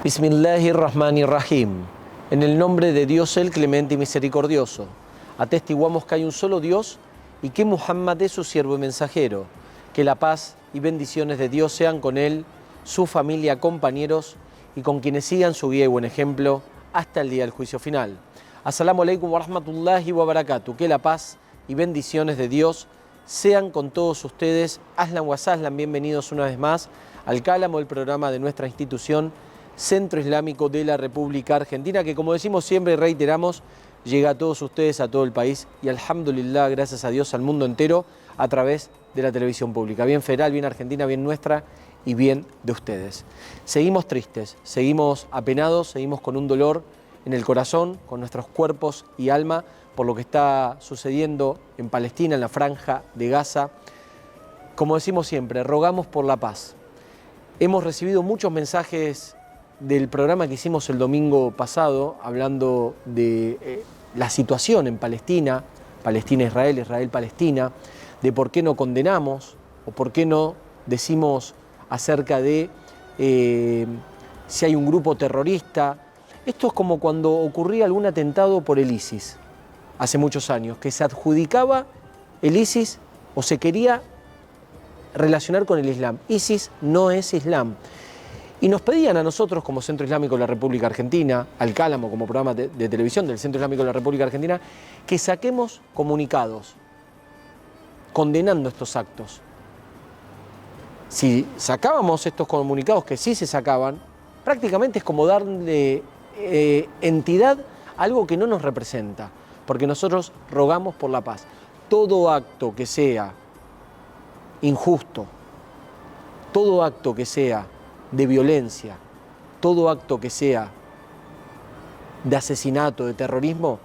Bismillahirrahmanirrahim. En el nombre de Dios el Clemente y Misericordioso. Atestiguamos que hay un solo Dios y que Muhammad es su siervo y mensajero. Que la paz y bendiciones de Dios sean con él, su familia, compañeros y con quienes sigan su guía y buen ejemplo hasta el día del juicio final. As-salamu alaykum wa rahmatullahi wa barakatuh. Que la paz y bendiciones de Dios sean con todos ustedes. Ahlan wa sahlan, bienvenidos una vez más al Cálamo, el programa de nuestra institución Centro Islámico de la República Argentina, que como decimos siempre y reiteramos, llega a todos ustedes, a todo el país y alhamdulillah, gracias a Dios, al mundo entero a través de la televisión pública, bien federal, bien argentina, bien nuestra y bien de ustedes. Seguimos tristes, seguimos apenados, seguimos con un dolor en el corazón, con nuestros cuerpos y alma, por lo que está sucediendo en Palestina, en la Franja de Gaza. Como decimos siempre, rogamos por la paz. Hemos recibido muchos mensajes del programa que hicimos el domingo pasado, hablando de la situación en Palestina, Palestina-Israel, Israel-Palestina, de por qué no condenamos o por qué no decimos acerca de si hay un grupo terrorista. Esto es como cuando ocurría algún atentado por el ISIS, hace muchos años, que se adjudicaba el ISIS o se quería relacionar con el Islam. ISIS no es Islam. Y nos pedían a nosotros, como Centro Islámico de la República Argentina, al Cálamo como programa de televisión del Centro Islámico de la República Argentina, que saquemos comunicados condenando estos actos. Si sacábamos estos comunicados, que sí se sacaban, prácticamente es como darle entidad a algo que no nos representa, porque nosotros rogamos por la paz. Todo acto que sea injusto, todo acto que sea de violencia, todo acto que sea de asesinato, de terrorismo,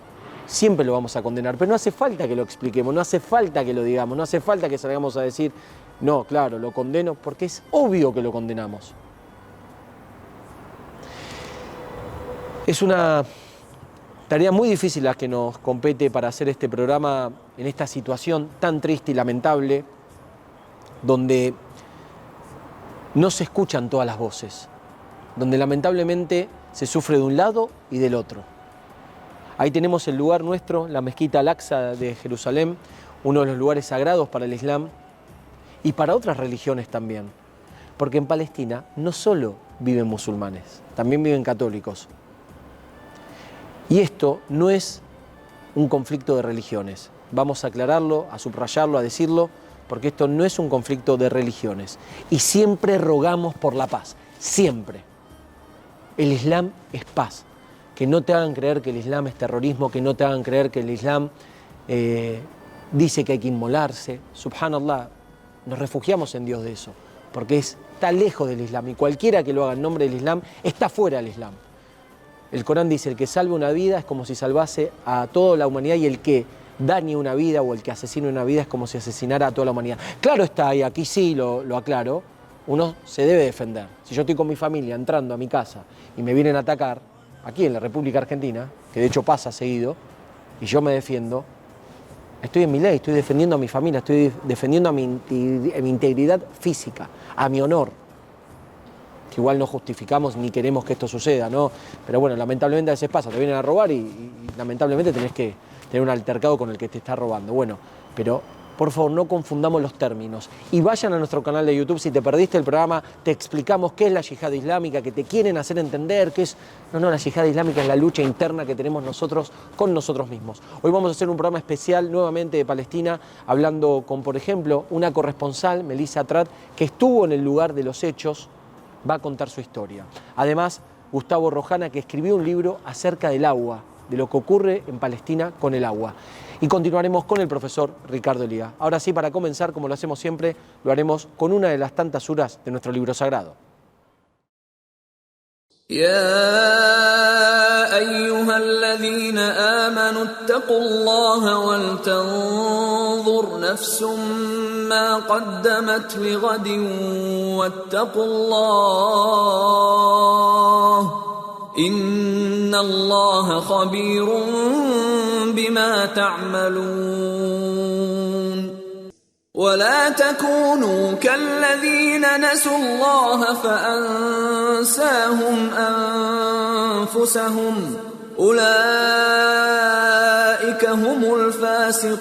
siempre lo vamos a condenar. Pero no hace falta que lo expliquemos, no hace falta que lo digamos, no hace falta que salgamos a decir, no, claro, lo condeno, porque es obvio que lo condenamos. Es una tarea muy difícil la que nos compete para hacer este programa en esta situación tan triste y lamentable, donde no se escuchan todas las voces, donde lamentablemente se sufre de un lado y del otro. Ahí tenemos el lugar nuestro, la mezquita Al-Aqsa de Jerusalén, uno de los lugares sagrados para el Islam y para otras religiones también, porque en Palestina no solo viven musulmanes, también viven católicos. Y esto no es un conflicto de religiones, vamos a aclararlo, a subrayarlo, a decirlo, porque esto no es un conflicto de religiones. Y siempre rogamos por la paz, siempre. El Islam es paz. Que no te hagan creer que el Islam es terrorismo, que no te hagan creer que el Islam dice que hay que inmolarse. Subhanallah, nos refugiamos en Dios de eso, porque está lejos del Islam y cualquiera que lo haga en nombre del Islam está fuera del Islam. El Corán dice, el que salve una vida es como si salvase a toda la humanidad y el que dañe una vida o el que asesine una vida es como si asesinara a toda la humanidad. Claro está, y aquí sí lo aclaro, uno se debe defender. Si yo estoy con mi familia entrando a mi casa y me vienen a atacar, aquí en la República Argentina, que de hecho pasa seguido, y yo me defiendo, estoy en mi ley, estoy defendiendo a mi familia, estoy defendiendo a mi integridad física, a mi honor, que igual no justificamos ni queremos que esto suceda, ¿no? Pero bueno, lamentablemente a veces pasa, te vienen a robar y lamentablemente tenés que tener un altercado con el que te está robando. Bueno, pero por favor no confundamos los términos y vayan a nuestro canal de YouTube. Si te perdiste el programa, te explicamos qué es la yihad islámica, que te quieren hacer entender qué es. No, la yihad islámica es la lucha interna que tenemos nosotros con nosotros mismos. Hoy vamos a hacer un programa especial nuevamente de Palestina, hablando con, por ejemplo, una corresponsal, Melissa Trat, que estuvo en el lugar de los hechos, va a contar su historia. Además, Gustavo Rojana, que escribió un libro acerca del agua, de lo que ocurre en Palestina con el agua. Y continuaremos con el profesor Ricardo Elía. Ahora sí, para comenzar, como lo hacemos siempre, lo haremos con una de las tantas suras de nuestro libro sagrado. يا أيها الذين آمنوا اتقوا الله ولتنظر نفس ما قدمت لغد واتقوا الله إن الله خبير بما تعملون ولا تكونوا كالذين نسوا الله فأنساهم أنفسهم أولئك هم الفاسقون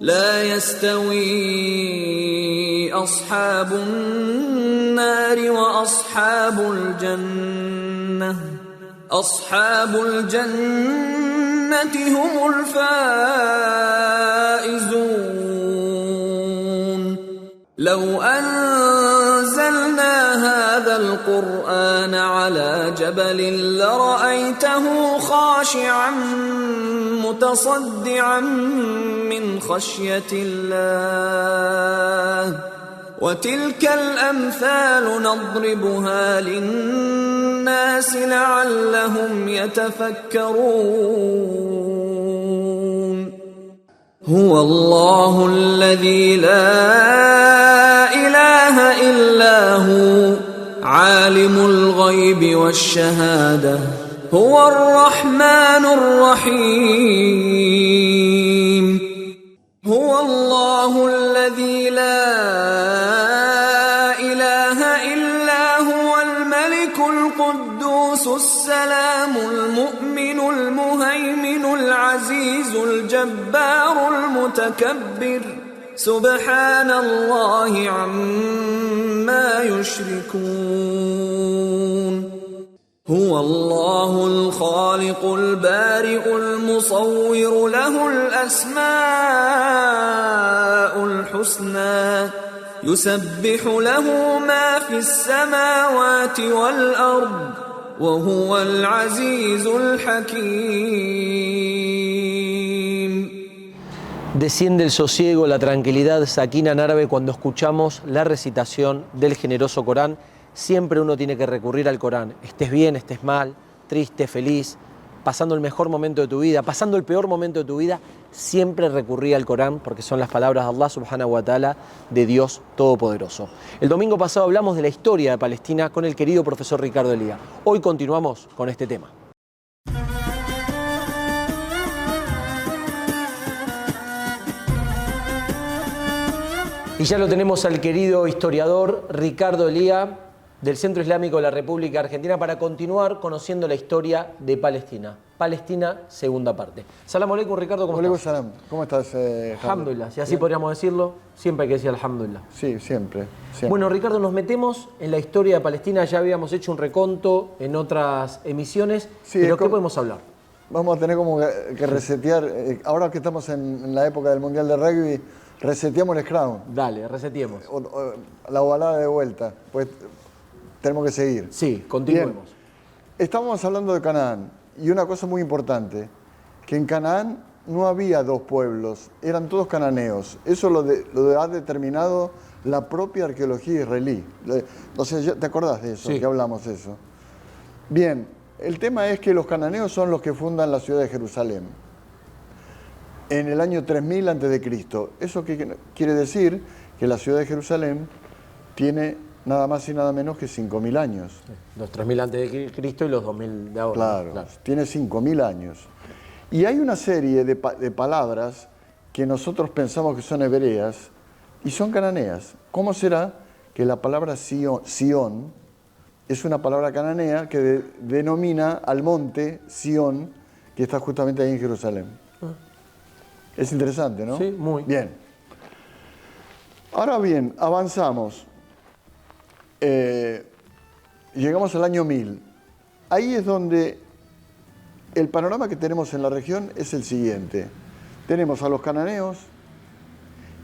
لا يستوي أصحاب النار وأصحاب الجنة أصحاب الجنة هم الفائزون لو أنزلنا هذا القرآن على جبل لرأيته خاشعا متصدعا من خشية الله وتلك الأمثال نضربها للناس لعلهم يتفكرون هو الله الذي لا إله إلا هو عالم الغيب والشهادة هو الرحمن الرحيم هو الله الذي لا إله إلا هو الملك القدوس السلام المؤمن المهيمن العزيز الجبار المتكبر سبحان الله عما يشركون هو الله الخالق البارئ المصور له الأسماء الحسنى يسبح له ما في السماوات والأرض وهو العزيز الحكيم. Desciende el sosiego, la tranquilidad, sakina en árabe, cuando escuchamos la recitación del generoso Corán. Siempre uno tiene que recurrir al Corán, estés bien, estés mal, triste, feliz, pasando el mejor momento de tu vida, pasando el peor momento de tu vida, siempre recurrí al Corán porque son las palabras de Allah subhanahu wa ta'ala, de Dios Todopoderoso. El domingo pasado hablamos de la historia de Palestina con el querido profesor Ricardo Elía. Hoy continuamos con este tema. Y ya lo tenemos al querido historiador Ricardo Elía, del Centro Islámico de la República Argentina, para continuar conociendo la historia de Palestina. Palestina, segunda parte. Salam aleikum, Ricardo, ¿cómo estás? Salam. ¿Cómo estás, Alhamdulillah, si así podríamos decirlo, siempre hay que decir alhamdulillah. Sí, siempre. Bueno, Ricardo, nos metemos en la historia de Palestina, ya habíamos hecho un reconto en otras emisiones, Sí, pero ¿qué podemos hablar? Vamos a tener como que resetear, ahora que estamos en la época del Mundial de Rugby, reseteamos el Scrum. Dale, reseteemos. La ovalada de vuelta, pues tenemos que seguir. Sí, continuemos. Bien. Estábamos hablando de Canaán, y una cosa muy importante, que en Canaán no había dos pueblos, eran todos cananeos. Eso lo ha determinado la propia arqueología israelí. O sea, ¿te acordás de eso? Sí. Que hablamos de eso. Bien, el tema es que los cananeos son los que fundan la ciudad de Jerusalén en el año 3000 a.C. ¿Eso qué quiere decir? Que la ciudad de Jerusalén tiene nada más y nada menos que 5000 años. Los 3000 antes de Cristo y los 2000 de ahora. Claro, tiene 5000 años. Y hay una serie de palabras que nosotros pensamos que son hebreas y son cananeas. ¿Cómo será que la palabra Sión es una palabra cananea que denomina al monte Sión, que está justamente ahí en Jerusalén? Es interesante, ¿no? Sí, muy. Bien. Ahora bien, avanzamos. Llegamos al año 1000. Ahí es donde el panorama que tenemos en la región es el siguiente. Tenemos a los cananeos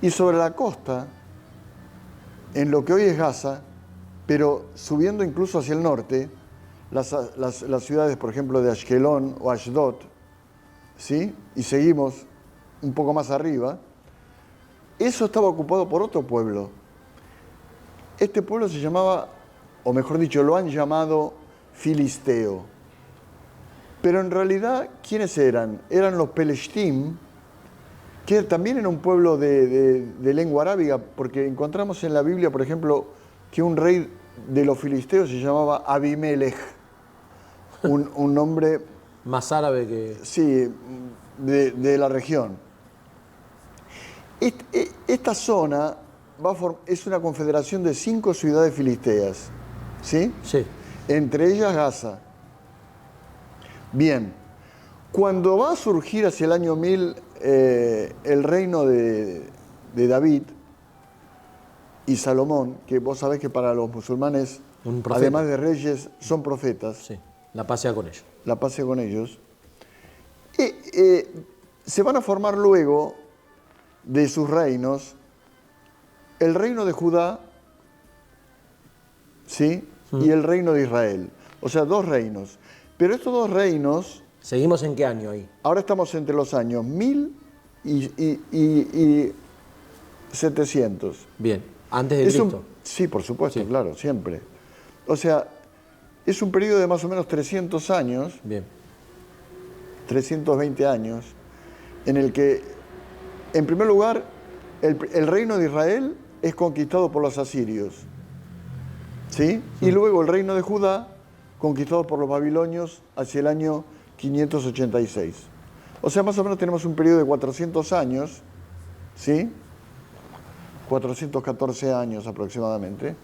y sobre la costa, en lo que hoy es Gaza, pero subiendo incluso hacia el norte, las ciudades, por ejemplo, de Ashkelon o Ashdod, ¿sí? Y seguimos un poco más arriba, eso estaba ocupado por otro pueblo. Este pueblo se llamaba, o mejor dicho, lo han llamado Filisteo. Pero en realidad, ¿quiénes eran? Eran los Peleshtim, que también era un pueblo de lengua arábiga, porque encontramos en la Biblia, por ejemplo, que un rey de los filisteos se llamaba Abimelech, un nombre... Más árabe que... Sí, de la región. Esta zona es una confederación de 5 ciudades filisteas, ¿sí? Sí. Entre ellas Gaza. Bien, cuando va a surgir hacia el año 1000 el reino de David y Salomón, que vos sabés que para los musulmanes, Un profeta. además de reyes, son profetas, Sí, la paz sea con ellos. la paz sea con ellos, se van a formar luego de sus reinos el reino de Judá, ¿sí? Y el reino de Israel. O sea, 2 reinos. Pero estos 2 reinos, ¿Seguimos en qué año ahí? ahora estamos entre los años 1000 y 700. Bien, antes de Cristo. Sí, por supuesto, Sí. claro, siempre. O sea, es un periodo de más o menos 300 años, Bien. 320 años, en el que, en primer lugar, el reino de Israel es conquistado por los asirios, ¿sí? Y luego el reino de Judá, conquistado por los babilonios hacia el año 586. O sea, más o menos tenemos un periodo de 400 años, ¿sí? 414 años aproximadamente.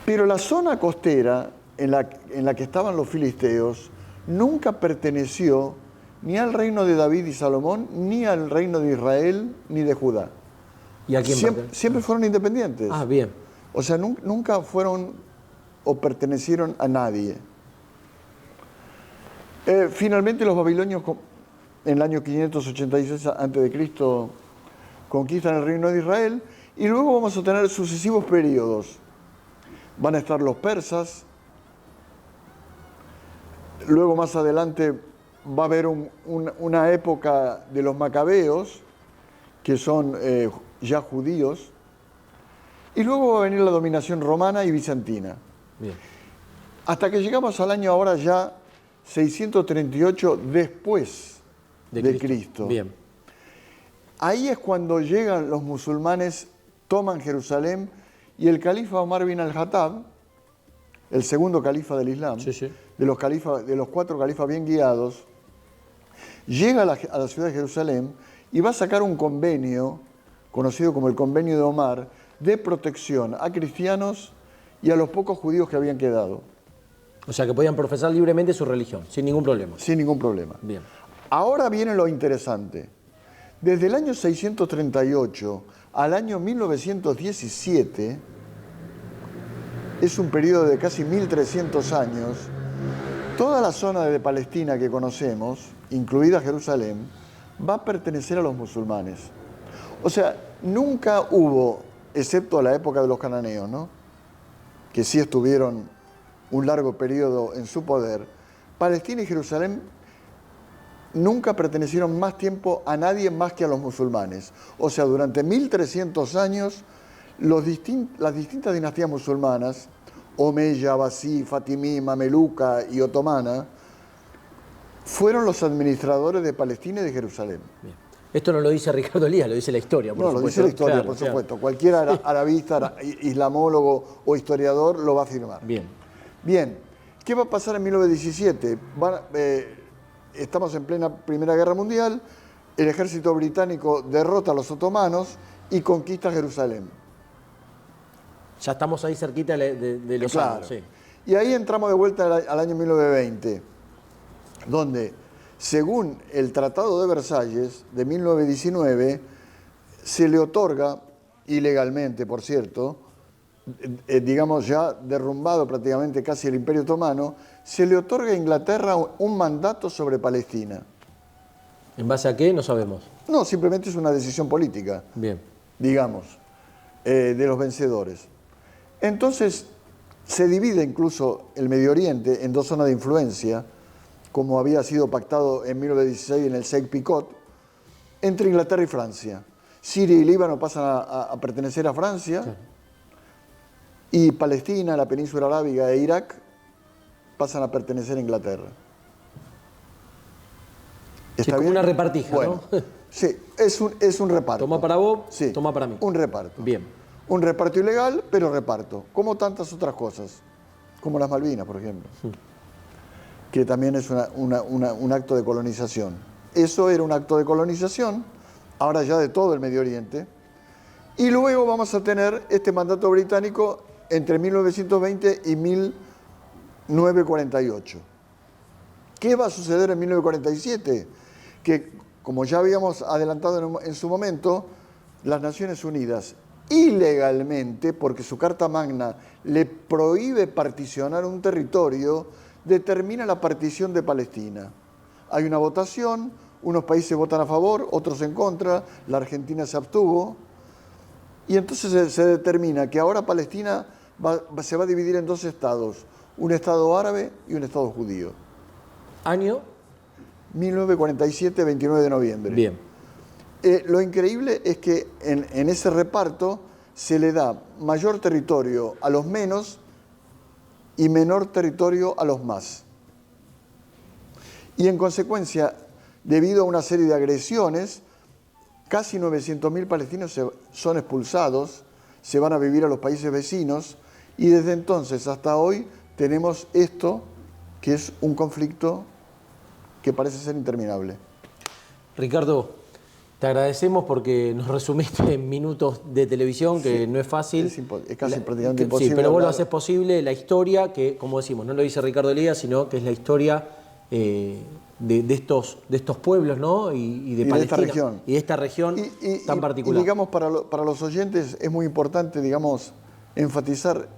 Pero la zona costera en la que estaban los filisteos nunca perteneció ni al reino de David y Salomón, ni al reino de Israel, ni de Judá. ¿Y a quién Siempre fueron independientes. Ah, bien. O sea, nunca fueron o pertenecieron a nadie. Finalmente los babilonios, en el año 586 a.C., conquistan el reino de Israel y luego vamos a tener sucesivos periodos. Van a estar los persas, luego más adelante va a haber una época de los macabeos, que son ya judíos, y luego va a venir la dominación romana y bizantina. Bien. Hasta que llegamos al año ahora ya 638 después de Cristo. Bien. Ahí es cuando llegan los musulmanes, toman Jerusalén y el califa Omar bin al-Khattab, el segundo califa del Islam, Sí, sí. de los 4 califas bien guiados, llega a la ciudad de Jerusalén y va a sacar un convenio, conocido como el Convenio de Omar, de protección a cristianos y a los pocos judíos que habían quedado. O sea, que podían profesar libremente su religión, sin ningún problema. Sin ningún problema. Bien. Ahora viene lo interesante. Desde el año 638 al año 1917, es un periodo de casi 1300 años, toda la zona de Palestina que conocemos, incluida Jerusalén, va a pertenecer a los musulmanes. O sea, nunca hubo, excepto a la época de los cananeos, ¿no?, que sí estuvieron un largo periodo en su poder, Palestina y Jerusalén nunca pertenecieron más tiempo a nadie más que a los musulmanes. O sea, durante 1300 años, las distintas dinastías musulmanas, Omeya, Abbasí, Fatimí, Mameluca y Otomana, fueron los administradores de Palestina y de Jerusalén. Bien. Esto no lo dice Ricardo Elías, lo dice la historia, por supuesto. Lo dice la historia, Claro, por claro. supuesto. Cualquier arabista, islamólogo o historiador lo va a afirmar. Bien. Bien, ¿qué va a pasar en 1917? Estamos en plena Primera Guerra Mundial, el ejército británico derrota a los otomanos y conquista Jerusalén. Ya estamos ahí cerquita de los Claro. años, sí. Y ahí entramos de vuelta al año 1920, donde, según el Tratado de Versalles de 1919, se le otorga, ilegalmente por cierto, digamos ya derrumbado prácticamente casi el Imperio Otomano, se le otorga a Inglaterra un mandato sobre Palestina. ¿En base a qué? No sabemos. No, simplemente es una decisión política, Bien. digamos, de los vencedores. Entonces, se divide incluso el Medio Oriente en 2 zonas de influencia, como había sido pactado en 1916 en el Sykes-Picot, entre Inglaterra y Francia. Siria y Líbano pasan a pertenecer a Francia, Claro. y Palestina, la península arábiga e Irak pasan a pertenecer a Inglaterra. Sí, como una repartija, bueno, ¿no? Sí, es un reparto. Toma para vos, Sí, toma para mí. un reparto. Bien. Un reparto ilegal, pero reparto, como tantas otras cosas, como las Malvinas, por ejemplo, que también es un acto de colonización. Eso era un acto de colonización ahora ya de todo el Medio Oriente. Y luego vamos a tener este mandato británico entre 1920 y 1948. ¿Qué va a suceder en 1947? Que, como ya habíamos adelantado en su momento, las Naciones Unidas, ilegalmente, porque su Carta Magna le prohíbe particionar un territorio, determina la partición de Palestina. Hay una votación, unos países votan a favor, otros en contra, la Argentina se abstuvo, y entonces se determina que ahora Palestina se va a dividir en dos estados, un estado árabe y un estado judío. ¿Año? 1947, 29 de noviembre. Bien. Lo increíble es que en ese reparto se le da mayor territorio a los menos y menor territorio a los más. Y en consecuencia, debido a una serie de agresiones, casi 900.000 palestinos son expulsados, se van a vivir a los países vecinos, y desde entonces hasta hoy tenemos esto, que es un conflicto que parece ser interminable. Ricardo, te agradecemos porque nos resumiste en minutos de televisión, que sí, no es fácil. Es casi prácticamente imposible. Sí, pero vos lo haces posible, la historia, que como decimos, no lo dice Ricardo Elías, sino que es la historia de estos pueblos, ¿no? y de Palestina. Y de esta región tan particular. Y digamos, para los oyentes es muy importante, digamos, enfatizar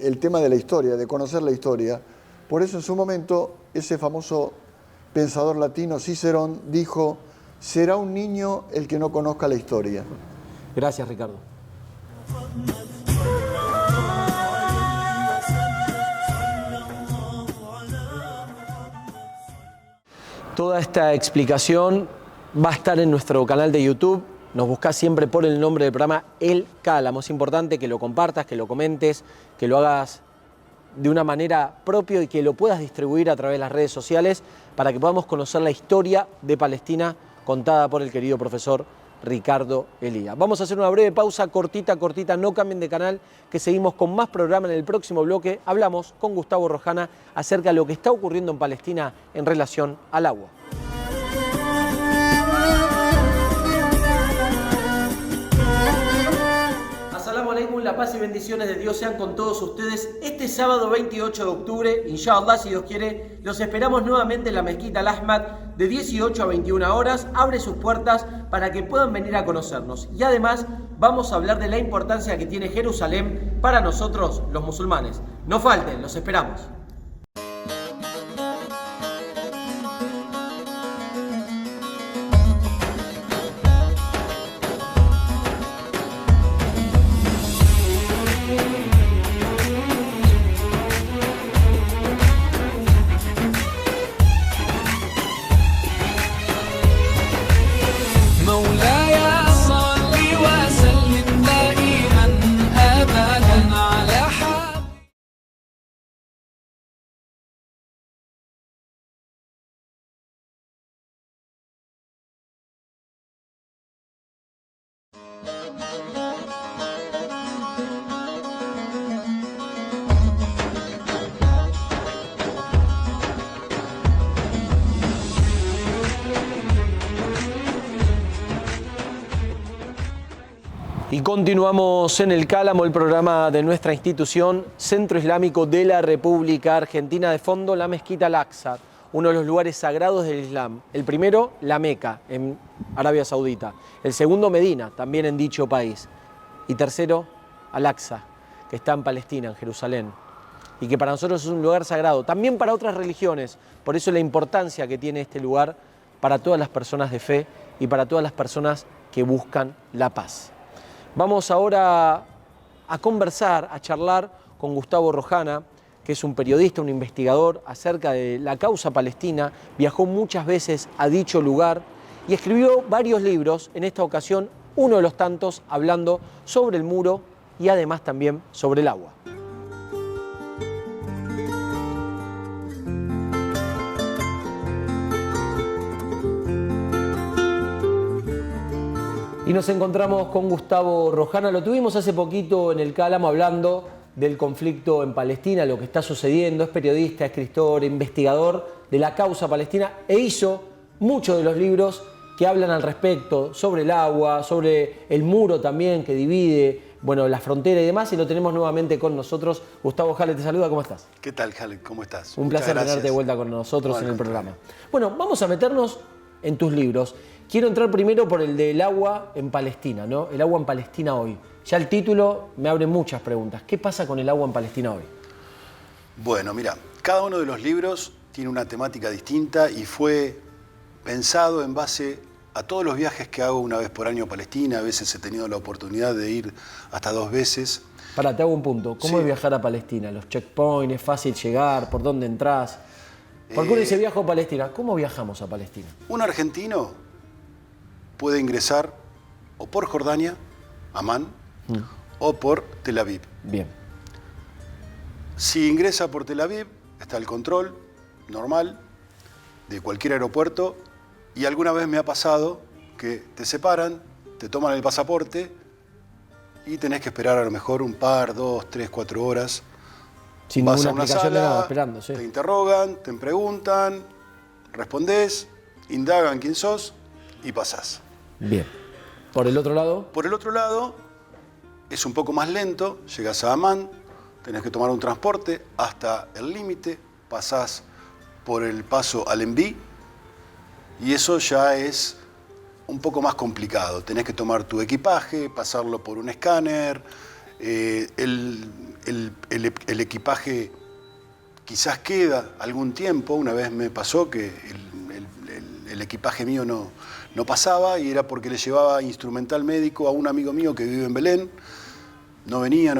el tema de la historia, de conocer la historia. Por eso en su momento ese famoso pensador latino, Cicerón, dijo: será un niño el que no conozca la historia. Gracias, Ricardo. Toda esta explicación va a estar en nuestro canal de YouTube. Nos buscás siempre por el nombre del programa El Cálamo. Es importante que lo compartas, que lo comentes, que lo hagas de una manera propia y que lo puedas distribuir a través de las redes sociales para que podamos conocer la historia de Palestina contada por el querido profesor Ricardo Elías. Vamos a hacer una breve pausa, cortita, no cambien de canal, que seguimos con más programa. En el próximo bloque hablamos con Gustavo Rojana acerca de lo que está ocurriendo en Palestina en relación al agua. La paz y bendiciones de Dios sean con todos ustedes. Este sábado 28 de octubre, inshallah, si Dios quiere, los esperamos nuevamente en la Mezquita Al-Ahmad de 18 a 21 horas. Abre sus puertas para que puedan venir a conocernos. Y además vamos a hablar de la importancia que tiene Jerusalén para nosotros los musulmanes. No falten, los esperamos. Y continuamos en El Cálamo, el programa de nuestra institución, Centro Islámico de la República Argentina. De fondo, la Mezquita Al-Aqsa, uno de los lugares sagrados del Islam. El primero, la Meca, en Arabia Saudita. El segundo, Medina, también en dicho país. Y tercero, Al-Aqsa, que está en Palestina, en Jerusalén. Y que para nosotros es un lugar sagrado, también para otras religiones. Por eso la importancia que tiene este lugar para todas las personas de fe y para todas las personas que buscan la paz. Vamos ahora a conversar, a charlar con Gustavo Rojana, que es un periodista, un investigador acerca de la causa palestina. Viajó muchas veces a dicho lugar y escribió varios libros, en esta ocasión uno de los tantos hablando sobre el muro y además también sobre el agua. Y nos encontramos con Gustavo Rojana. Lo tuvimos hace poquito en El Cálamo hablando del conflicto en Palestina, lo que está sucediendo. Es periodista, escritor, investigador de la causa palestina e hizo muchos de los libros que hablan al respecto, sobre el agua, sobre el muro también que divide, bueno, la frontera y demás, y lo tenemos nuevamente con nosotros. Gustavo Jale te saluda, ¿cómo estás? ¿Qué tal, Jale? ¿Cómo estás? Un placer tenerte de vuelta con nosotros en el programa. Contrario. Bueno, vamos a meternos en tus libros. Quiero entrar primero por el del agua en Palestina, ¿no? El agua en Palestina hoy. Ya el título me abre muchas preguntas. ¿Qué pasa con el agua en Palestina hoy? Bueno, mira, cada uno de los libros tiene una temática distinta y fue pensado en base a todos los viajes que hago una vez por año a Palestina. A veces he tenido la oportunidad de ir hasta 2 veces. Pará, te hago un punto. ¿Cómo Sí. es viajar a Palestina? ¿Los checkpoints? ¿Es fácil llegar? ¿Por dónde entras? Porque uno dice viajo a Palestina. ¿Cómo viajamos a Palestina? Un argentino puede ingresar o por Jordania, Amán, o por Tel Aviv. Bien. Si ingresa por Tel Aviv, está el control normal de cualquier aeropuerto y alguna vez me ha pasado que te separan, te toman el pasaporte y tenés que esperar a lo mejor un par, 2, 3, 4 horas. Sin Vas ninguna a una aplicación de sala, nada, esperando, sí. te interrogan, te preguntan, respondés, indagan quién sos y pasás. Bien. Por el otro lado, Por el otro lado, es un poco más lento, llegás a Amán, tenés que tomar un transporte hasta el límite, pasás por el paso al Enví y eso ya es un poco más complicado. Tenés que tomar tu equipaje, pasarlo por un escáner, el equipaje quizás queda algún tiempo. Una vez me pasó que el equipaje mío no pasaba y era porque le llevaba instrumental médico a un amigo mío que vive en Belén. No venía,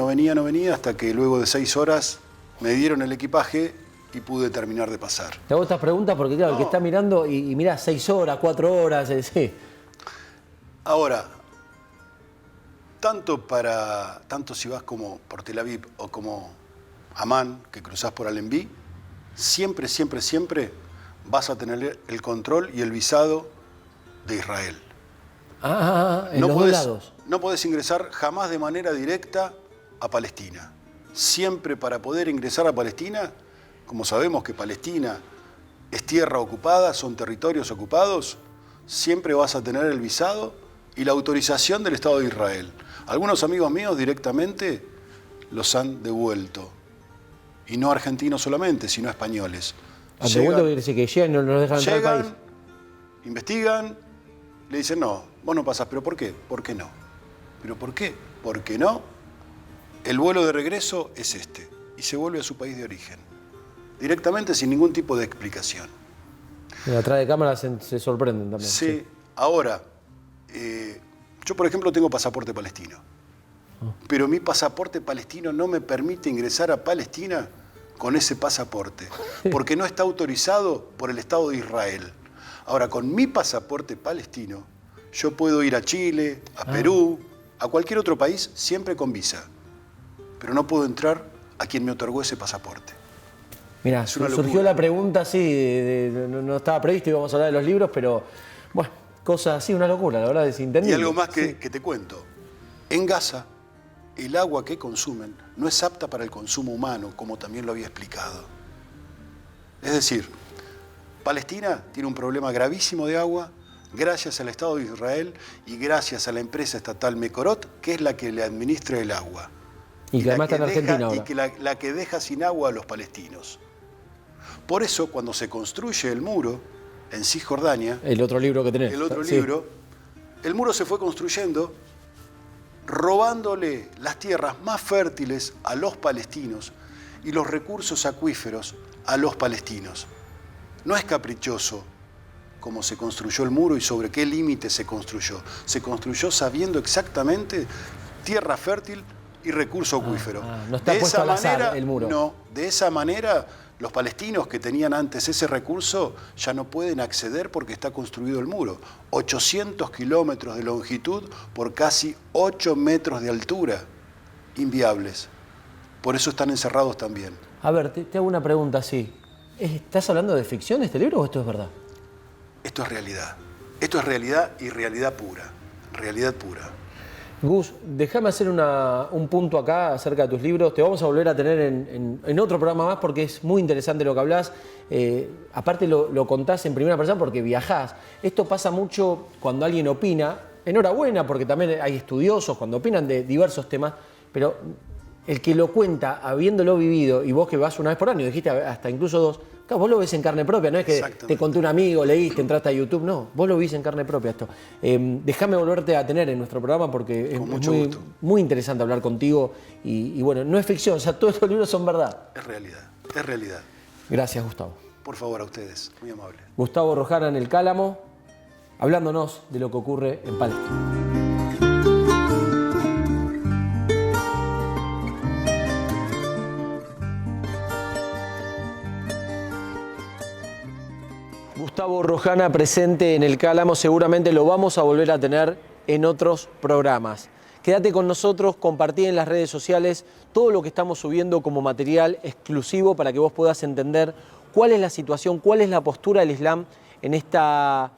hasta que luego de 6 horas me dieron el equipaje y pude terminar de pasar. te hago estas preguntas porque, claro, el que está mirando y mira 6 horas, 4 horas, sí. Ahora, tanto si vas como por Tel Aviv o como Amán, que cruzás por Alembí, siempre vas a tener el control y el visado de Israel. En los dos lados. No podés ingresar jamás de manera directa a Palestina. Siempre para poder ingresar a Palestina, como sabemos que Palestina es tierra ocupada, son territorios ocupados, siempre vas a tener el visado y la autorización del Estado de Israel. Algunos amigos míos directamente los han devuelto. Y no argentinos solamente, sino españoles. ¿Han devuelto quiere decir que llegan y no nos dejan entrar al país? Llegan, investigan, le dicen, no, vos no pasás. ¿Pero por qué? ¿Por qué no? ¿Pero por qué? Porque no. El vuelo de regreso es este. Y se vuelve a su país de origen. Directamente, sin ningún tipo de explicación. Atrás de cámaras se sorprenden también. Sí. Ahora, yo por ejemplo tengo pasaporte palestino. Pero mi pasaporte palestino no me permite ingresar a Palestina con ese pasaporte. Porque no está autorizado por el Estado de Israel. Ahora, con mi pasaporte palestino, yo puedo ir a Chile, a Perú, a cualquier otro país, siempre con visa. Pero no puedo entrar a quien me otorgó ese pasaporte. Mira, Es una surgió locura. la pregunta, sí, no estaba previsto, íbamos a hablar de los libros, pero bueno, cosas así, una locura, la verdad es Y entendible. algo más Sí. que te cuento. En Gaza, el agua que consumen no es apta para el consumo humano, como también lo había explicado. Es decir, Palestina tiene un problema gravísimo de agua gracias al Estado de Israel y gracias a la empresa estatal Mekorot, que es la que le administra el agua. Y que la además está en Argentina deja, ahora. Y que la que deja sin agua a los palestinos. Por eso, cuando se construye el muro en Cisjordania, El otro libro que tenés. el otro Sí. libro, el muro se fue construyendo robándole las tierras más fértiles a los palestinos y los recursos acuíferos a los palestinos. No es caprichoso cómo se construyó el muro y sobre qué límite se construyó. Se construyó sabiendo exactamente tierra fértil y recurso acuífero. no está puesto al azar el muro. No, de esa manera los palestinos que tenían antes ese recurso ya no pueden acceder porque está construido el muro. 800 kilómetros de longitud por casi 8 metros de altura. Inviables. Por eso están encerrados también. A ver, te hago una pregunta así. ¿Estás hablando de ficción este libro o esto es verdad? Esto es realidad. Esto es realidad y realidad pura. Realidad pura. Gus, déjame hacer un punto acá acerca de tus libros. Te vamos a volver a tener en otro programa más porque es muy interesante lo que hablas. Aparte lo contás en primera persona porque viajás. Esto pasa mucho cuando alguien opina. Enhorabuena, porque también hay estudiosos cuando opinan de diversos temas, pero el que lo cuenta habiéndolo vivido, y vos que vas una vez por año, dijiste hasta incluso dos, claro, vos lo ves en carne propia, no es que te conté un amigo, leíste, entraste a YouTube, no, vos lo viste en carne propia esto. Déjame volverte a tener en nuestro programa porque es muy interesante hablar contigo y bueno, no es ficción, o sea, todos estos libros son verdad. Es realidad, es realidad. Gracias, Gustavo. Por favor, a ustedes, muy amable. Gustavo Rojana en El Cálamo, hablándonos de lo que ocurre en Palestina. Gustavo Rojana presente en El Cálamo, seguramente lo vamos a volver a tener en otros programas. Quédate con nosotros, compartí en las redes sociales todo lo que estamos subiendo como material exclusivo para que vos puedas entender cuál es la situación, cuál es la postura del Islam en esta,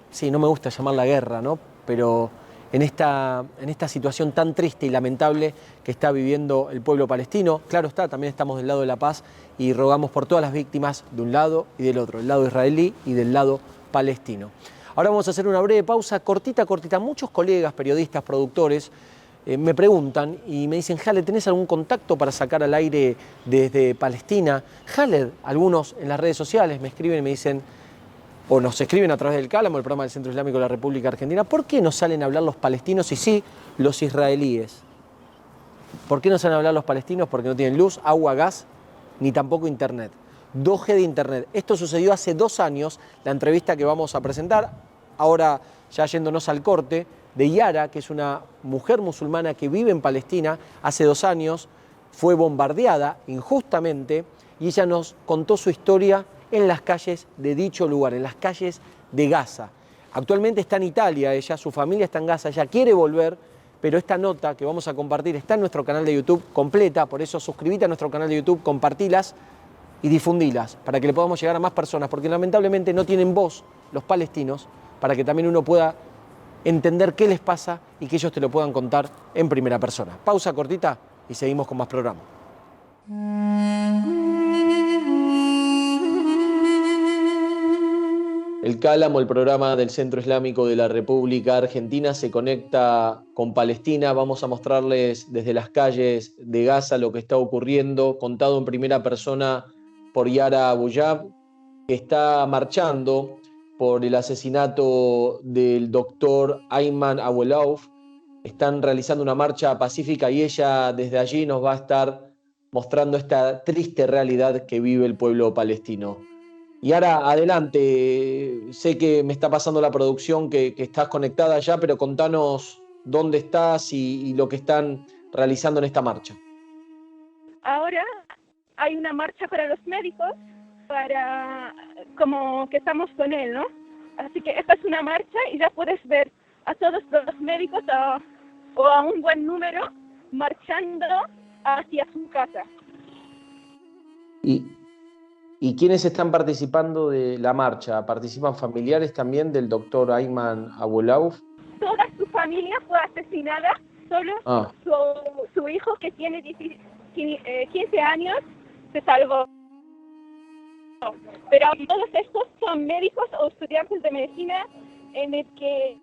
sí, no me gusta llamarla guerra, ¿no? Pero en esta situación tan triste y lamentable que está viviendo el pueblo palestino. Claro está, también estamos del lado de la paz y rogamos por todas las víctimas de un lado y del otro, del lado israelí y del lado palestino. Ahora vamos a hacer una breve pausa, cortita. Muchos colegas, periodistas, productores, me preguntan y me dicen, Khaled, ¿tenés algún contacto para sacar al aire desde Palestina? Khaled, algunos en las redes sociales me escriben y me dicen, o nos escriben a través del Cálamo, el programa del Centro Islámico de la República Argentina, ¿por qué no salen a hablar los palestinos y sí los israelíes? ¿Por qué no salen a hablar los palestinos? Porque no tienen luz, agua, gas, ni tampoco internet. 2G de internet. Esto sucedió hace 2 años, la entrevista que vamos a presentar, ahora ya yéndonos al corte, de Yara, que es una mujer musulmana que vive en Palestina, hace 2 años fue bombardeada injustamente y ella nos contó su historia en las calles de dicho lugar, en las calles de Gaza. Actualmente está en Italia, ella, su familia está en Gaza, ella quiere volver, pero esta nota que vamos a compartir está en nuestro canal de YouTube completa, por eso suscríbete a nuestro canal de YouTube, compartilas y difundilas para que le podamos llegar a más personas, porque lamentablemente no tienen voz los palestinos para que también uno pueda entender qué les pasa y que ellos te lo puedan contar en primera persona. Pausa cortita y seguimos con más programa. El Cálamo, el programa del Centro Islámico de la República Argentina, se conecta con Palestina. Vamos a mostrarles desde las calles de Gaza lo que está ocurriendo, contado en primera persona por Yara Abouyab, que está marchando por el asesinato del doctor Ayman Awolouf. Están realizando una marcha pacífica y ella desde allí nos va a estar mostrando esta triste realidad que vive el pueblo palestino. Y ahora, adelante, sé que me está pasando la producción, que estás conectada ya, pero contanos dónde estás y lo que están realizando en esta marcha. Ahora hay una marcha para los médicos, como que estamos con él, ¿no? Así que esta es una marcha y ya puedes ver a todos los médicos o a un buen número marchando hacia su casa. ¿Y quiénes están participando de la marcha? ¿Participan familiares también del doctor Ayman Awolouf? Toda su familia fue asesinada, solo su hijo que tiene 15 años se salvó. Pero todos estos son médicos o estudiantes de medicina en el que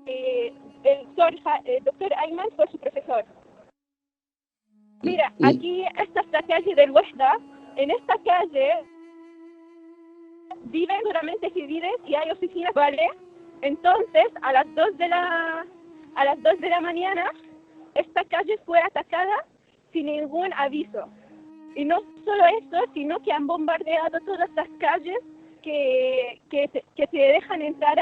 el doctor Ayman fue su profesor. Mira, aquí esta es la calle del Wehda. En esta calle viven solamente civiles y hay oficinas, ¿vale? Entonces, a las 2 de la mañana, esta calle fue atacada sin ningún aviso. Y no solo eso, sino que han bombardeado todas las calles que se dejan entrar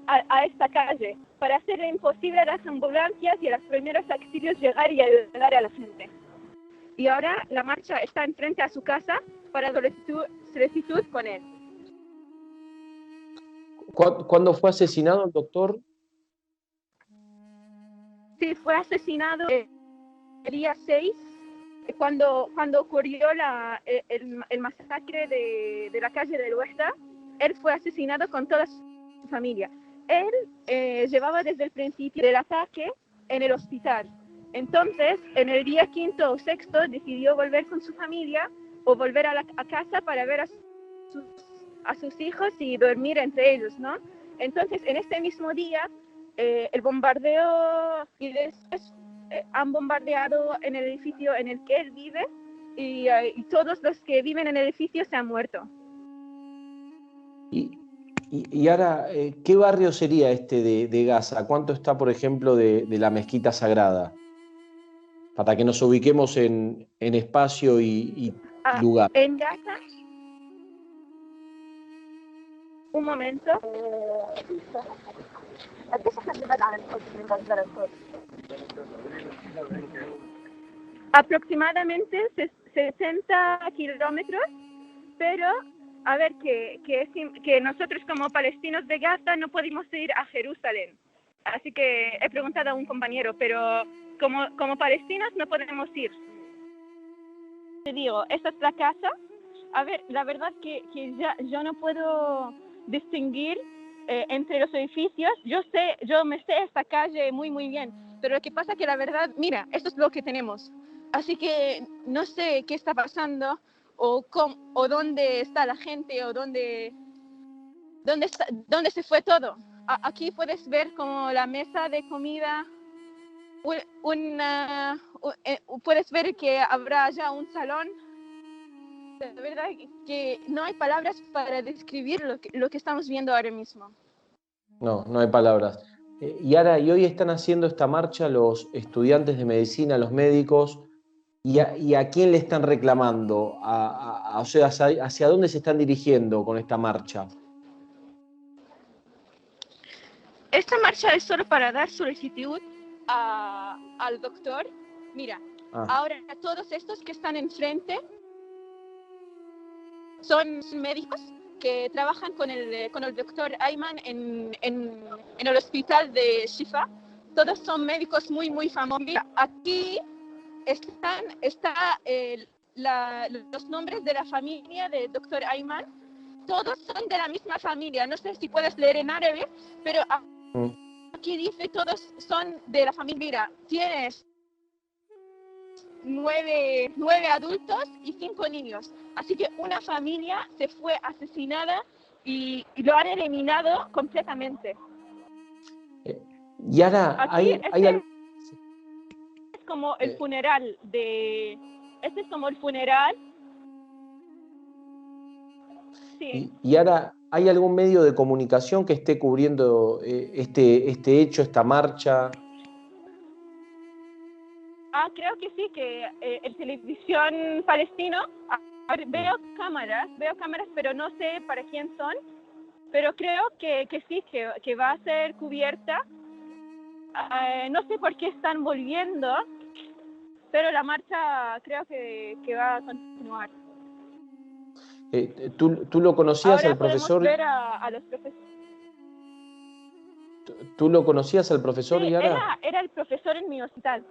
a esta calle para hacer imposible a las ambulancias y a los primeros auxilios llegar y ayudar a la gente. Y ahora la marcha está enfrente a su casa para solicitud con él. ¿Cuándo fue asesinado el doctor? Sí, fue asesinado el día 6, cuando ocurrió el masacre de la calle del Wehda. Él fue asesinado con toda su familia. él llevaba desde el principio del ataque en el hospital. Entonces, en el día quinto o sexto decidió volver con su familia o volver a casa para ver a sus hijos y dormir entre ellos, ¿no? Entonces, en este mismo día, el bombardeo y después han bombardeado en el edificio en el que él vive y todos los que viven en el edificio se han muerto. Y ahora, ¿qué barrio sería este de Gaza? ¿Cuánto está, por ejemplo, de la Mezquita Sagrada? Para que nos ubiquemos en espacio y lugar. En Gaza, un momento. Aproximadamente 60 kilómetros, pero a ver, que nosotros como palestinos de Gaza no podemos ir a Jerusalén. Así que he preguntado a un compañero, pero como palestinos no podemos ir. Te digo, esta es la casa. A ver, la verdad que ya yo no puedo distinguir entre los edificios. Yo me sé esta calle muy, muy bien, pero lo que pasa que la verdad, mira, esto es lo que tenemos. Así que no sé qué está pasando o dónde está la gente o dónde se fue todo. Aquí puedes ver como la mesa de comida, puedes ver que habrá ya un salón. La verdad que no hay palabras para describir lo que estamos viendo ahora mismo. No hay palabras. Y hoy están haciendo esta marcha los estudiantes de medicina, los médicos, ¿y a quién le están reclamando? O sea, ¿hacia dónde se están dirigiendo con esta marcha? Esta marcha es solo para dar solicitud al doctor. Mira, ahora todos estos que están enfrente son médicos que trabajan con el doctor Ayman en el hospital de Shifa. Todos son médicos muy, muy famosos. Mira, aquí están los nombres de la familia del doctor Ayman. Todos son de la misma familia. No sé si puedes leer en árabe, pero aquí dice todos son de la familia. Mira, tienes 9 adultos y 5 niños. Así que una familia se fue asesinada y lo han eliminado completamente. Y ahora es como el funeral este es como el funeral. Sí. Y ahora, ¿hay algún medio de comunicación que esté cubriendo este hecho, esta marcha? Creo que sí, que en televisión palestino veo cámaras, pero no sé para quién son, pero creo que sí, que va a ser cubierta. No sé por qué están volviendo, pero la marcha creo que va a continuar. ¿Tú lo conocías ahora al profesor? Ver a los profesores. ¿Tú lo conocías al profesor, Sí, Yara? era el profesor en mi hospital.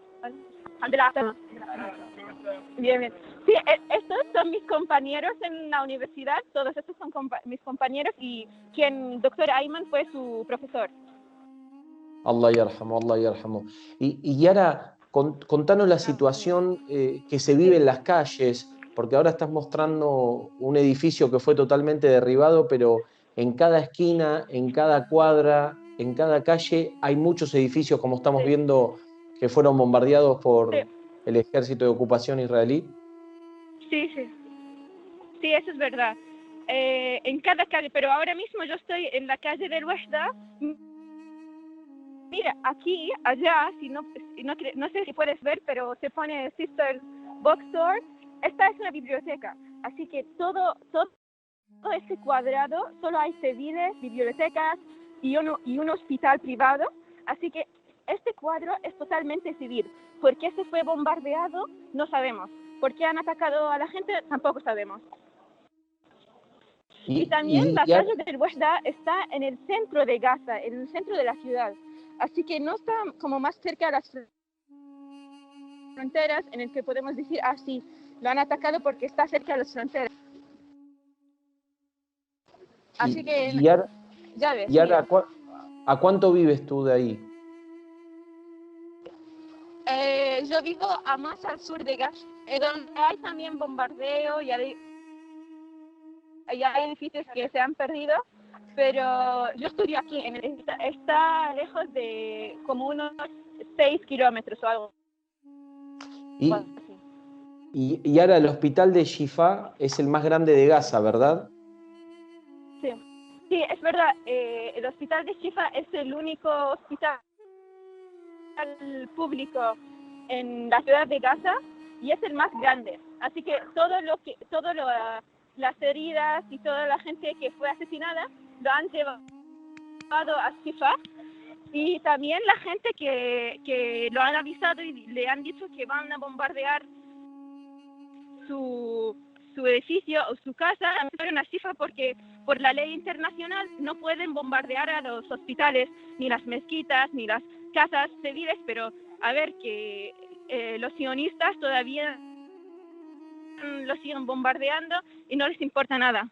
Bien. Sí, estos son mis compañeros en la universidad, todos estos son mis compañeros y doctor Ayman fue su profesor. Allah yarhamu. Y Yara, contanos la situación que se vive en las calles, porque ahora estás mostrando un edificio que fue totalmente derribado, pero en cada esquina, en cada cuadra, en cada calle hay muchos edificios, como estamos viendo, que fueron bombardeados por el ejército de ocupación israelí. Sí, eso es verdad. En cada calle, pero ahora mismo yo estoy en la calle del Wahda. Mira, aquí, allá, no sé si puedes ver, pero se pone Sister Bookstore. Esta es una biblioteca, así que todo este cuadrado solo hay civiles, bibliotecas y un hospital privado. Así que este cuadro es totalmente civil. ¿Por qué se fue bombardeado? No sabemos. ¿Por qué han atacado a la gente? Tampoco sabemos. Y también la calle del Wahda está en el centro de Gaza, en el centro de la ciudad. Así que no está como más cerca de las fronteras en el que podemos decir, sí, lo han atacado porque está cerca de las fronteras. Así que, ya ves. Y ahora, ¿A cuánto vives tú de ahí? Yo vivo a más al sur de Gaza, donde hay también bombardeo y hay edificios que se han perdido, pero yo estudio aquí, está lejos de como unos 6 kilómetros o algo. Y, así. y ahora el hospital de Shifa es el más grande de Gaza, ¿verdad? Sí, sí, es verdad. El hospital de Shifa es el único hospital público en la ciudad de Gaza y es el más grande. Así que las heridas y toda la gente que fue asesinada lo han llevado a Shifa, y también la gente que lo han avisado y le han dicho que van a bombardear su edificio o su casa, fueron a Shifa porque por la ley internacional no pueden bombardear a los hospitales, ni las mezquitas, ni las casas civiles, pero a ver que los sionistas todavía lo siguen bombardeando y no les importa nada.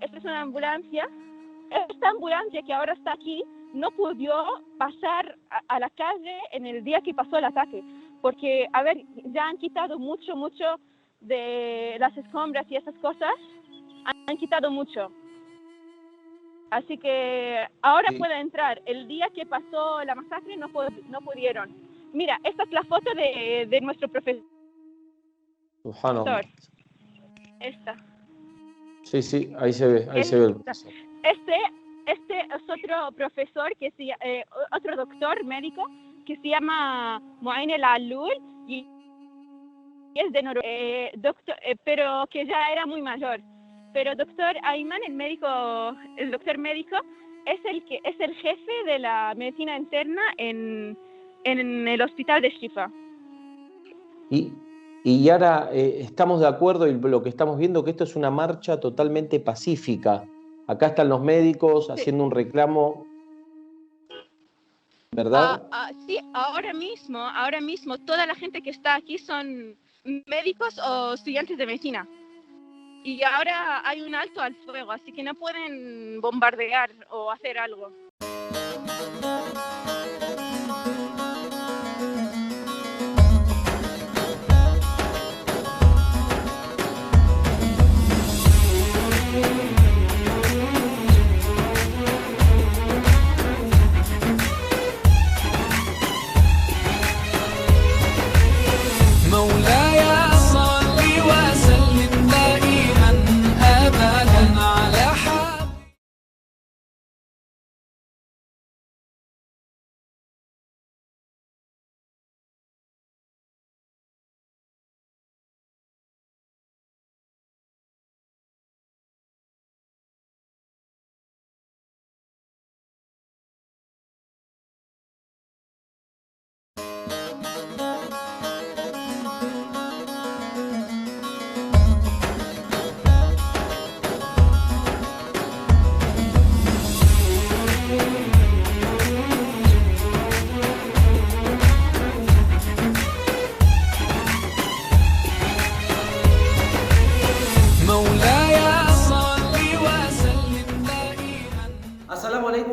Esta es una ambulancia. Esta ambulancia que ahora está aquí no pudo pasar a la calle en el día que pasó el ataque, porque, a ver, ya han quitado mucho de las escombras y esas cosas, han quitado mucho. Así que ahora puede entrar. El día que pasó la masacre no pudieron. Mira, esta es la foto de nuestro profesor. Esta. Sí, ahí se ve el profesor. Este es otro profesor, otro doctor médico que se llama Moain El Alul y es de Noruega, pero que ya era muy mayor. Pero doctor Ayman, el doctor médico, es el jefe de la medicina interna en el hospital de Shifa. Y Yara, estamos de acuerdo y lo que estamos viendo que esto es una marcha totalmente pacífica. Acá están los médicos haciendo un reclamo, ¿verdad? Sí, ahora mismo toda la gente que está aquí son médicos o estudiantes de medicina. Y ahora hay un alto al fuego, así que no pueden bombardear o hacer algo.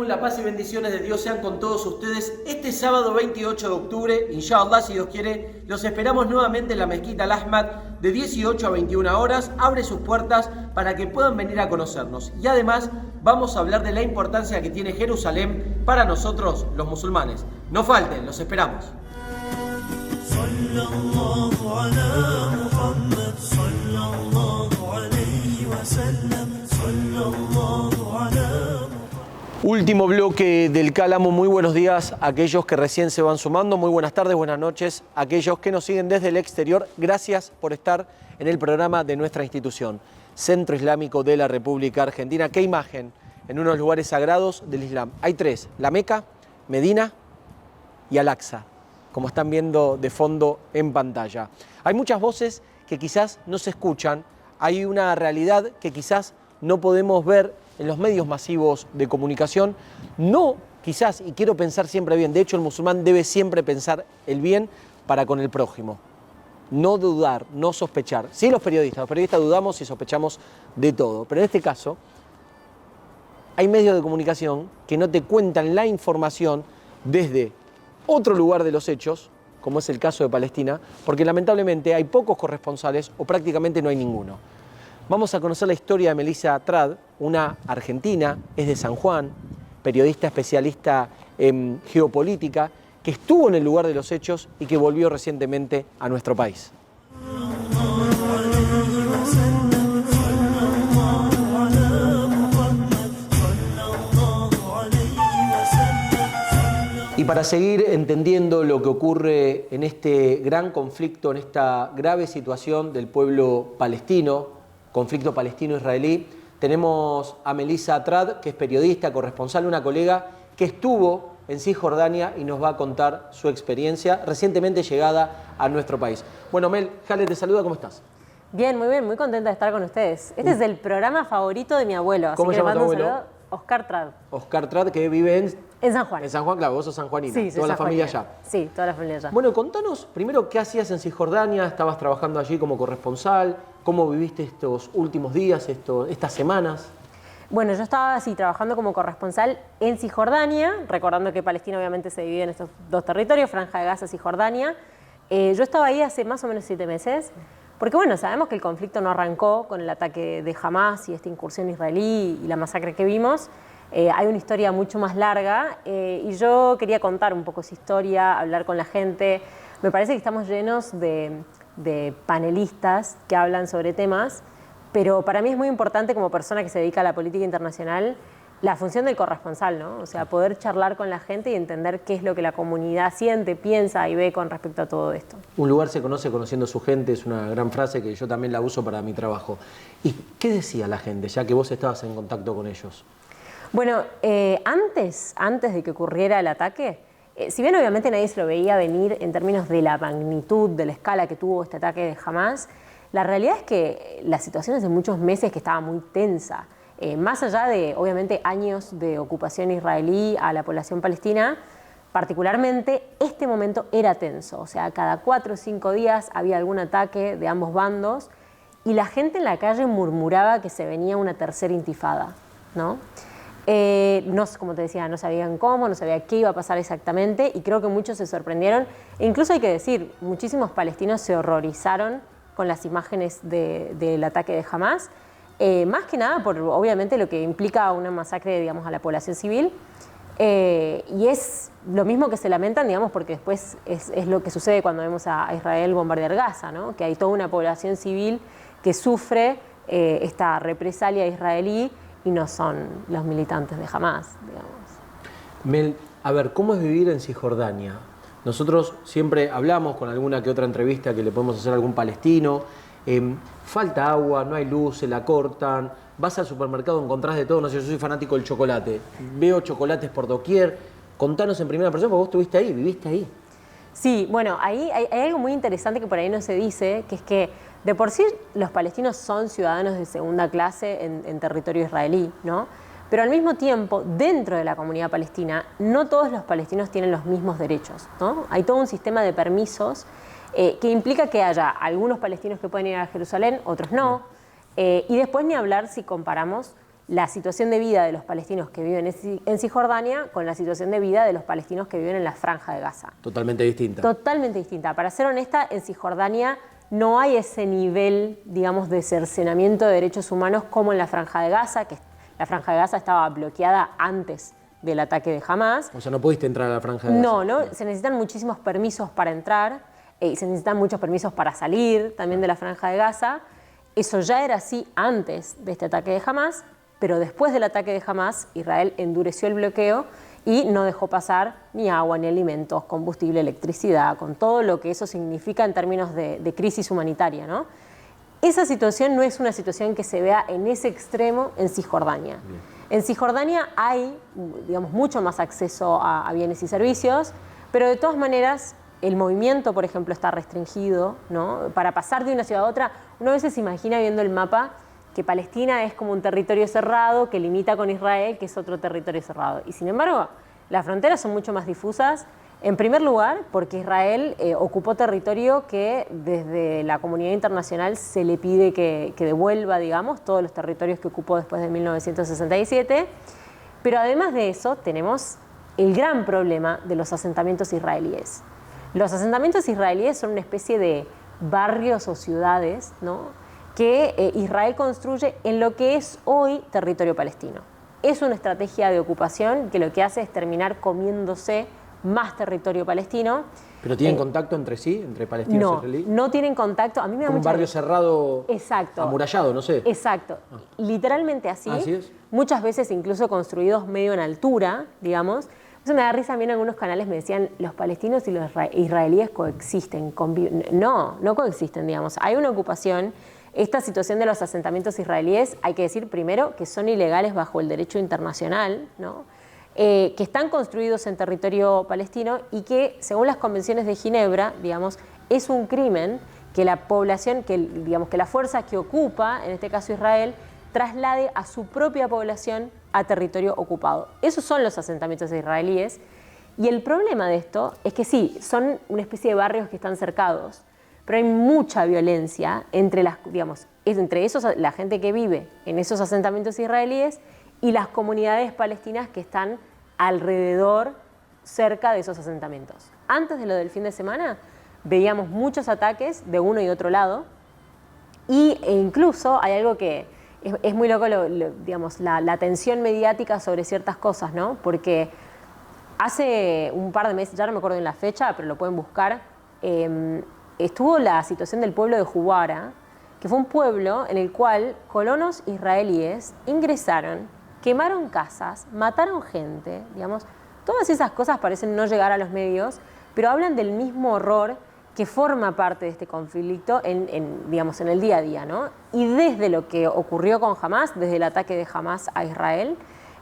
La paz y bendiciones de Dios sean con todos ustedes. Este sábado 28 de octubre, inshallah, si Dios quiere, los esperamos nuevamente en la Mezquita Al-Ahmad de 18 a 21 horas. Abre sus puertas para que puedan venir a conocernos. Y además vamos a hablar de la importancia que tiene Jerusalén para nosotros los musulmanes. No falten, los esperamos. Último bloque del Cálamo. Muy buenos días a aquellos que recién se van sumando. Muy buenas tardes, buenas noches a aquellos que nos siguen desde el exterior. Gracias por estar en el programa de nuestra institución, Centro Islámico de la República Argentina. ¿Qué imagen en unos lugares sagrados del Islam? Hay tres: la Meca, Medina y Al-Aqsa, como están viendo de fondo en pantalla. Hay muchas voces que quizás no se escuchan. Hay una realidad que quizás no podemos ver en los medios masivos de comunicación. No, quizás, y quiero pensar siempre bien, de hecho el musulmán debe siempre pensar el bien para con el prójimo. No dudar, no sospechar. Sí, los periodistas dudamos y sospechamos de todo, pero en este caso hay medios de comunicación que no te cuentan la información desde otro lugar de los hechos, como es el caso de Palestina, porque lamentablemente hay pocos corresponsales o prácticamente no hay ninguno. Vamos a conocer la historia de Melissa Trad, una argentina, es de San Juan, periodista especialista en geopolítica, que estuvo en el lugar de los hechos y que volvió recientemente a nuestro país. Y para seguir entendiendo lo que ocurre en este gran conflicto, en esta grave situación del pueblo palestino, conflicto palestino-israelí, tenemos a Melissa Trad, que es periodista, corresponsal, una colega que estuvo en Cisjordania y nos va a contar su experiencia recientemente llegada a nuestro país. Bueno, Mel, Jale te saluda, ¿cómo estás? Bien, muy contenta de estar con ustedes. Este es el programa favorito de mi abuelo. ¿Cómo se llama tu abuelo? Saludo, Oscar Trad. Oscar Trad, que vive en San Juan. En San Juan, claro, vos sos sanjuanina, Sí, toda la familia allá. Sí, toda la familia allá. Bueno, contanos primero qué hacías en Cisjordania, estabas trabajando allí como corresponsal, cómo viviste estos últimos días, estas semanas. Bueno, yo estaba así trabajando como corresponsal en Cisjordania, recordando que Palestina obviamente se divide en estos dos territorios, Franja de Gaza, Cisjordania. Yo estaba ahí hace más o menos 7 meses, porque bueno, sabemos que el conflicto no arrancó con el ataque de Hamás y esta incursión israelí y la masacre que vimos. Hay una historia mucho más larga y yo quería contar un poco esa historia, hablar con la gente. Me parece que estamos llenos de panelistas que hablan sobre temas, pero para mí es muy importante como persona que se dedica a la política internacional la función del corresponsal, ¿no? O sea, poder charlar con la gente y entender qué es lo que la comunidad siente, piensa y ve con respecto a todo esto. Un lugar se conoce conociendo su gente, es una gran frase que yo también la uso para mi trabajo. ¿Y qué decía la gente, ya que vos estabas en contacto con ellos? Bueno, antes de que ocurriera el ataque, si bien obviamente nadie se lo veía venir en términos de la magnitud, de la escala que tuvo este ataque de Hamás, la realidad es que la situación hace muchos meses que estaba muy tensa. Más allá de, obviamente, años de ocupación israelí a la población palestina, particularmente este momento era tenso. O sea, cada 4 o 5 días había algún ataque de ambos bandos y la gente en la calle murmuraba que se venía una tercera intifada, ¿no? Como te decía, no sabían cómo, no sabían qué iba a pasar exactamente y creo que muchos se sorprendieron. E incluso hay que decir, muchísimos palestinos se horrorizaron con las imágenes del ataque de Hamás, más que nada por obviamente lo que implica una masacre, digamos, a la población civil. Y es lo mismo que se lamentan, digamos, porque después es lo que sucede cuando vemos a Israel bombardear Gaza, ¿no? Que hay toda una población civil que sufre esta represalia israelí y no son los militantes de Hamás, digamos. Mel, a ver, ¿cómo es vivir en Cisjordania? Nosotros siempre hablamos con alguna que otra entrevista que le podemos hacer a algún palestino. Falta agua, no hay luz, se la cortan. Vas al supermercado, encontrás de todo. No sé, yo soy fanático del chocolate. Veo chocolates por doquier. Contanos en primera persona, porque vos estuviste ahí, viviste ahí. Sí, bueno, ahí hay algo muy interesante que por ahí no se dice, que es que de por sí los palestinos son ciudadanos de segunda clase en territorio israelí, ¿no? Pero al mismo tiempo, dentro de la comunidad palestina, no todos los palestinos tienen los mismos derechos, ¿no? Hay todo un sistema de permisos que implica que haya algunos palestinos que pueden ir a Jerusalén, otros no. Y después ni hablar si comparamos la situación de vida de los palestinos que viven en Cisjordania con la situación de vida de los palestinos que viven en la Franja de Gaza. Totalmente distinta. Totalmente distinta. Para ser honesta, en Cisjordania no hay ese nivel, digamos, de cercenamiento de derechos humanos como en la Franja de Gaza, que la Franja de Gaza estaba bloqueada antes del ataque de Hamás. O sea, no pudiste entrar a la Franja de Gaza. No, se necesitan muchísimos permisos para entrar y se necesitan muchos permisos para salir también de la Franja de Gaza. Eso ya era así antes de este ataque de Hamás, pero después del ataque de Hamás, Israel endureció el bloqueo y no dejó pasar ni agua, ni alimentos, combustible, electricidad, con todo lo que eso significa en términos de crisis humanitaria, ¿no? Esa situación no es una situación que se vea en ese extremo en Cisjordania. Bien. En Cisjordania hay, digamos, mucho más acceso a bienes y servicios, pero de todas maneras el movimiento, por ejemplo, está restringido, ¿no? Para pasar de una ciudad a otra, uno a veces se imagina viendo el mapa que Palestina es como un territorio cerrado que limita con Israel, que es otro territorio cerrado. Y sin embargo, las fronteras son mucho más difusas. En primer lugar, porque Israel ocupó territorio que desde la comunidad internacional se le pide que devuelva, digamos, todos los territorios que ocupó después de 1967. Pero además de eso, tenemos el gran problema de los asentamientos israelíes. Los asentamientos israelíes son una especie de barrios o ciudades, ¿no?, que Israel construye en lo que es hoy territorio palestino. Es una estrategia de ocupación que lo que hace es terminar comiéndose más territorio palestino. ¿Pero tienen contacto entre sí, entre palestinos e israelíes? No tienen contacto. A mí me da Como un mucha... barrio cerrado, Exacto. amurallado, no sé. Exacto. Literalmente así. Así es. Muchas veces incluso construidos medio en altura, digamos. Eso me da risa. A mí en algunos canales me decían, los palestinos y los israelíes coexisten. No coexisten, digamos. Hay una ocupación. Esta situación de los asentamientos israelíes, hay que decir primero que son ilegales bajo el derecho internacional, ¿no?, que están construidos en territorio palestino y que, según las convenciones de Ginebra, digamos, es un crimen que la población, que la fuerza que ocupa, en este caso Israel, traslade a su propia población a territorio ocupado. Esos son los asentamientos israelíes. Y el problema de esto es que sí, son una especie de barrios que están cercados, pero hay mucha violencia entre la gente que vive en esos asentamientos israelíes y las comunidades palestinas que están alrededor, cerca de esos asentamientos. Antes de lo del fin de semana, veíamos muchos ataques de uno y otro lado, e incluso hay algo que es muy loco, la atención mediática sobre ciertas cosas, ¿no? Porque hace un par de meses, ya no me acuerdo en la fecha, pero lo pueden buscar, estuvo la situación del pueblo de Jubara, que fue un pueblo en el cual colonos israelíes ingresaron, quemaron casas, mataron gente, digamos. Todas esas cosas parecen no llegar a los medios, pero hablan del mismo horror que forma parte de este conflicto en el día a día, ¿no? Y desde lo que ocurrió con Hamás, desde el ataque de Hamás a Israel,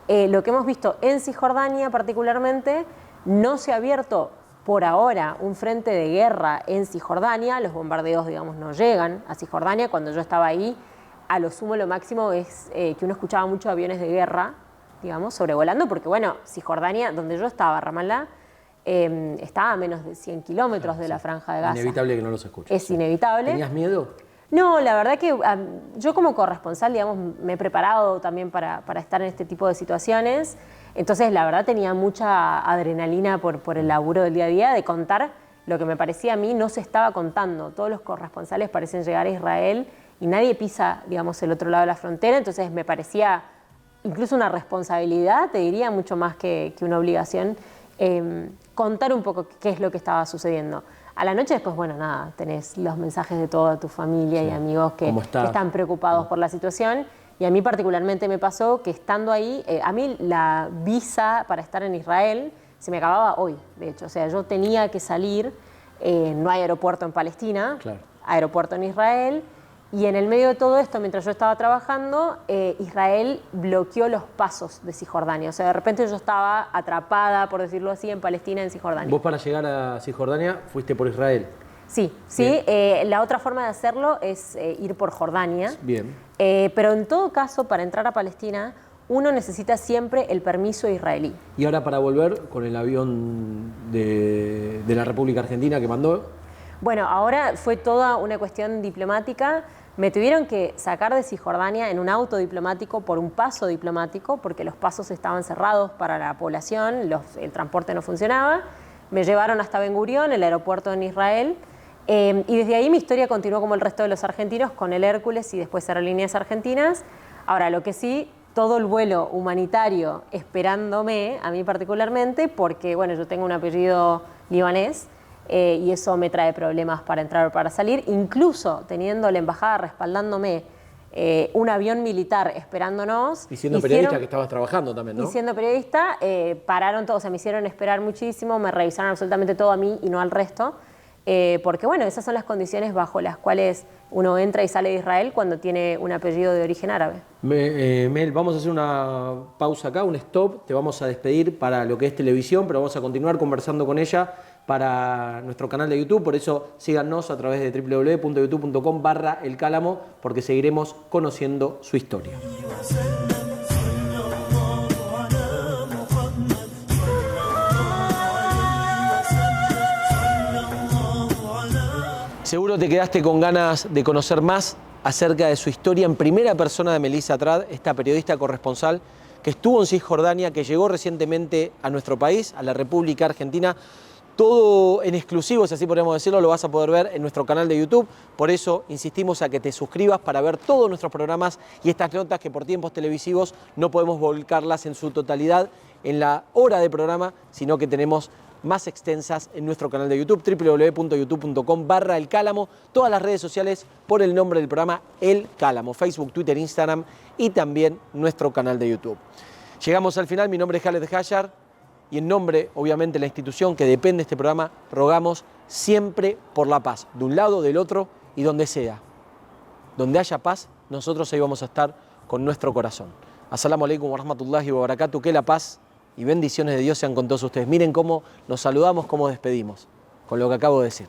lo que hemos visto en Cisjordania particularmente, no se ha abierto por ahora un frente de guerra en Cisjordania. Los bombardeos, digamos, no llegan a Cisjordania. Cuando yo estaba ahí, a lo sumo, lo máximo es que uno escuchaba muchos aviones de guerra, digamos, sobrevolando, porque bueno, Cisjordania, donde yo estaba, Ramallah, estaba a menos de 100 kilómetros de la Franja de Gaza. Inevitable que no los escuches. Es inevitable. ¿Tenías miedo? No, la verdad que yo como corresponsal, digamos, me he preparado también para estar en este tipo de situaciones. Entonces, la verdad, tenía mucha adrenalina por el laburo del día a día de contar lo que me parecía a mí no se estaba contando. Todos los corresponsales parecen llegar a Israel y nadie pisa, digamos, el otro lado de la frontera. Entonces, me parecía incluso una responsabilidad, te diría, mucho más que una obligación, contar un poco qué es lo que estaba sucediendo. A la noche después, bueno, nada, tenés los mensajes de toda tu familia y amigos que están preocupados por la situación. Y a mí particularmente me pasó que estando ahí, a mí la visa para estar en Israel se me acababa hoy, de hecho. O sea, yo tenía que salir, no hay aeropuerto en Palestina, aeropuerto en Israel. Y en el medio de todo esto, mientras yo estaba trabajando, Israel bloqueó los pasos de Cisjordania. O sea, de repente yo estaba atrapada, por decirlo así, en Palestina, en Cisjordania. ¿Vos para llegar a Cisjordania fuiste por Israel? Sí. La otra forma de hacerlo es ir por Jordania. Bien. Pero en todo caso, para entrar a Palestina, uno necesita siempre el permiso israelí. ¿Y ahora para volver con el avión de la República Argentina que mandó? Bueno, ahora fue toda una cuestión diplomática. Me tuvieron que sacar de Cisjordania en un auto diplomático por un paso diplomático, porque los pasos estaban cerrados para la población, el transporte no funcionaba. Me llevaron hasta Ben Gurión, el aeropuerto en Israel, y desde ahí mi historia continuó como el resto de los argentinos, con el Hércules y después Aerolíneas Argentinas. Ahora, lo que sí, todo el vuelo humanitario esperándome, a mí particularmente, porque bueno, yo tengo un apellido libanés, y eso me trae problemas para entrar o para salir, incluso teniendo la embajada respaldándome, un avión militar esperándonos. Y siendo periodista que estabas trabajando también, ¿no? Y siendo periodista, pararon todo, o sea, me hicieron esperar muchísimo, me revisaron absolutamente todo a mí y no al resto, porque bueno, esas son las condiciones bajo las cuales uno entra y sale de Israel cuando tiene un apellido de origen árabe. Mel, vamos a hacer una pausa acá, un stop, te vamos a despedir para lo que es televisión, pero vamos a continuar conversando con ella para nuestro canal de YouTube, por eso síganos a través de www.youtube.com/El Cálamo, porque seguiremos conociendo su historia. Seguro te quedaste con ganas de conocer más acerca de su historia en primera persona de Melissa Trad, esta periodista corresponsal que estuvo en Cisjordania, que llegó recientemente a nuestro país, a la República Argentina. Todo en exclusivo, si así podemos decirlo, lo vas a poder ver en nuestro canal de YouTube. Por eso insistimos a que te suscribas para ver todos nuestros programas y estas notas que por tiempos televisivos no podemos volcarlas en su totalidad en la hora de programa, sino que tenemos más extensas en nuestro canal de YouTube, www.youtube.com/El Cálamo, todas las redes sociales por el nombre del programa El Cálamo, Facebook, Twitter, Instagram y también nuestro canal de YouTube. Llegamos al final, mi nombre es Khaled Hayar y en nombre, obviamente, de la institución que depende de este programa, rogamos siempre por la paz, de un lado, del otro y donde sea. Donde haya paz, nosotros ahí vamos a estar con nuestro corazón. As-salamu alaykum wa rahmatullahi wa barakatuh, que la paz y bendiciones de Dios sean con todos ustedes. Miren cómo nos saludamos, cómo despedimos, con lo que acabo de decir.